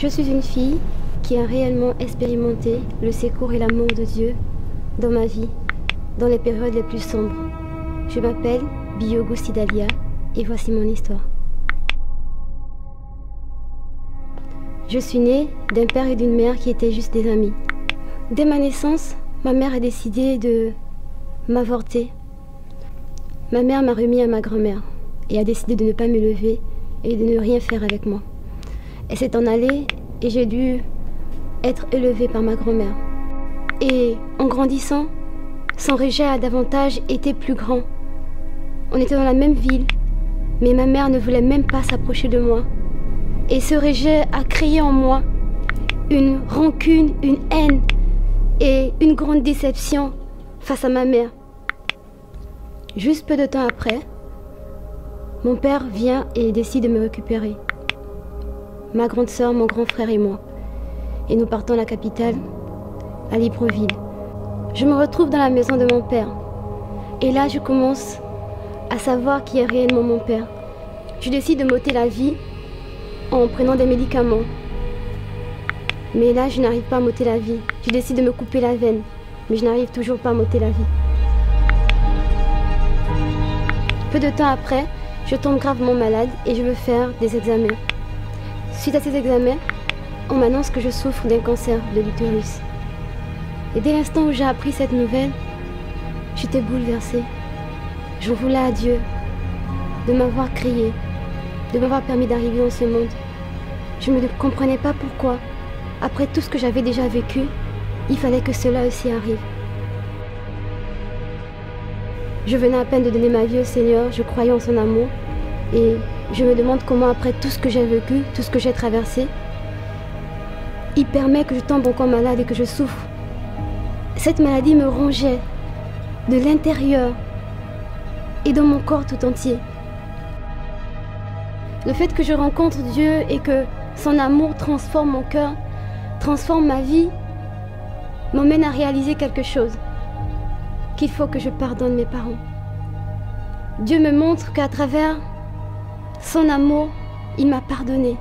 Je suis une fille qui a réellement expérimenté le secours et l'amour de Dieu dans ma vie, dans les périodes les plus sombres. Je m'appelle Biyogo Sidalia et voici mon histoire. Je suis née d'un père et d'une mère qui étaient juste des amis. Dès ma naissance, ma mère a décidé de m'avorter. Ma mère m'a remis à ma grand-mère et a décidé de ne pas m'élever et de ne rien faire avec moi. Elle s'est en allée et j'ai dû être élevée par ma grand-mère. Et en grandissant, son rejet a davantage été plus grand. On était dans la même ville, mais ma mère ne voulait même pas s'approcher de moi. Et ce rejet a créé en moi une rancune, une haine et une grande déception face à ma mère. Juste peu de temps après, mon père vient et décide de me récupérer. Ma grande sœur, mon grand frère et moi. Et nous partons à la capitale, à Libreville. Je me retrouve dans la maison de mon père. Et là, je commence à savoir qui est réellement mon père. Je décide de m'ôter la vie en prenant des médicaments. Mais là, je n'arrive pas à m'ôter la vie. Je décide de me couper la veine. Mais je n'arrive toujours pas à m'ôter la vie. Peu de temps après, je tombe gravement malade et je veux faire des examens. Suite à ces examens, on m'annonce que je souffre d'un cancer de l'utérus. Et dès l'instant où j'ai appris cette nouvelle, j'étais bouleversée. J'en voulais à Dieu de m'avoir créé, de m'avoir permis d'arriver dans ce monde. Je ne comprenais pas pourquoi, après tout ce que j'avais déjà vécu, il fallait que cela aussi arrive. Je venais à peine de donner ma vie au Seigneur, je croyais en son amour et je me demande comment après tout ce que j'ai vécu, tout ce que j'ai traversé, il permet que je tombe encore malade et que je souffre. Cette maladie me rongeait de l'intérieur et dans mon corps tout entier. Le fait que je rencontre Dieu et que son amour transforme mon cœur, transforme ma vie, m'emmène à réaliser quelque chose, qu'il faut que je pardonne mes parents. Dieu me montre qu'à travers son amour, il m'a pardonné.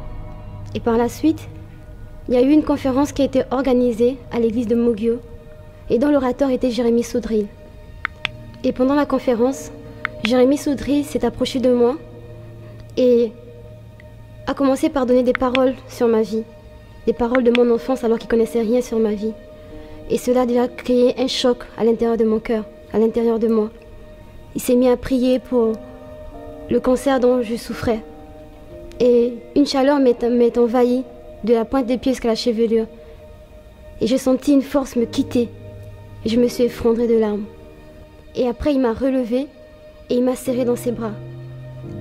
Et par la suite, il y a eu une conférence qui a été organisée à l'église de Mogio et dont l'orateur était Jérémie Soudril. Et pendant la conférence, Jérémie Soudril s'est approché de moi et a commencé par donner des paroles sur ma vie, des paroles de mon enfance alors qu'il ne connaissait rien sur ma vie. Et cela a déjà créé un choc à l'intérieur de mon cœur, à l'intérieur de moi. Il s'est mis à prier pour le cancer dont je souffrais. Et une chaleur m'est envahie de la pointe des pieds jusqu'à la chevelure. Et j'ai senti une force me quitter. Et je me suis effondrée de larmes. Et après, il m'a relevée et il m'a serrée dans ses bras.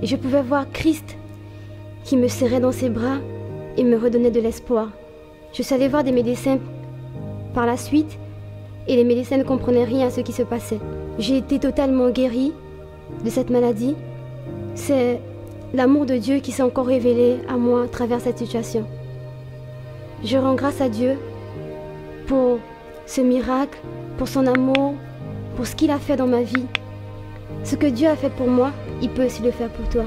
Et je pouvais voir Christ qui me serrait dans ses bras et me redonnait de l'espoir. Je suis allée voir des médecins par la suite et les médecins ne comprenaient rien à ce qui se passait. J'ai été totalement guérie de cette maladie. C'est l'amour de Dieu qui s'est encore révélé à moi à travers cette situation. Je rends grâce à Dieu pour ce miracle, pour son amour, pour ce qu'il a fait dans ma vie. Ce que Dieu a fait pour moi, il peut aussi le faire pour toi.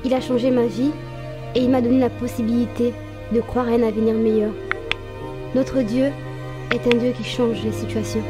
Il a changé ma vie et il m'a donné la possibilité de croire à un avenir meilleur. Notre Dieu est un Dieu qui change les situations.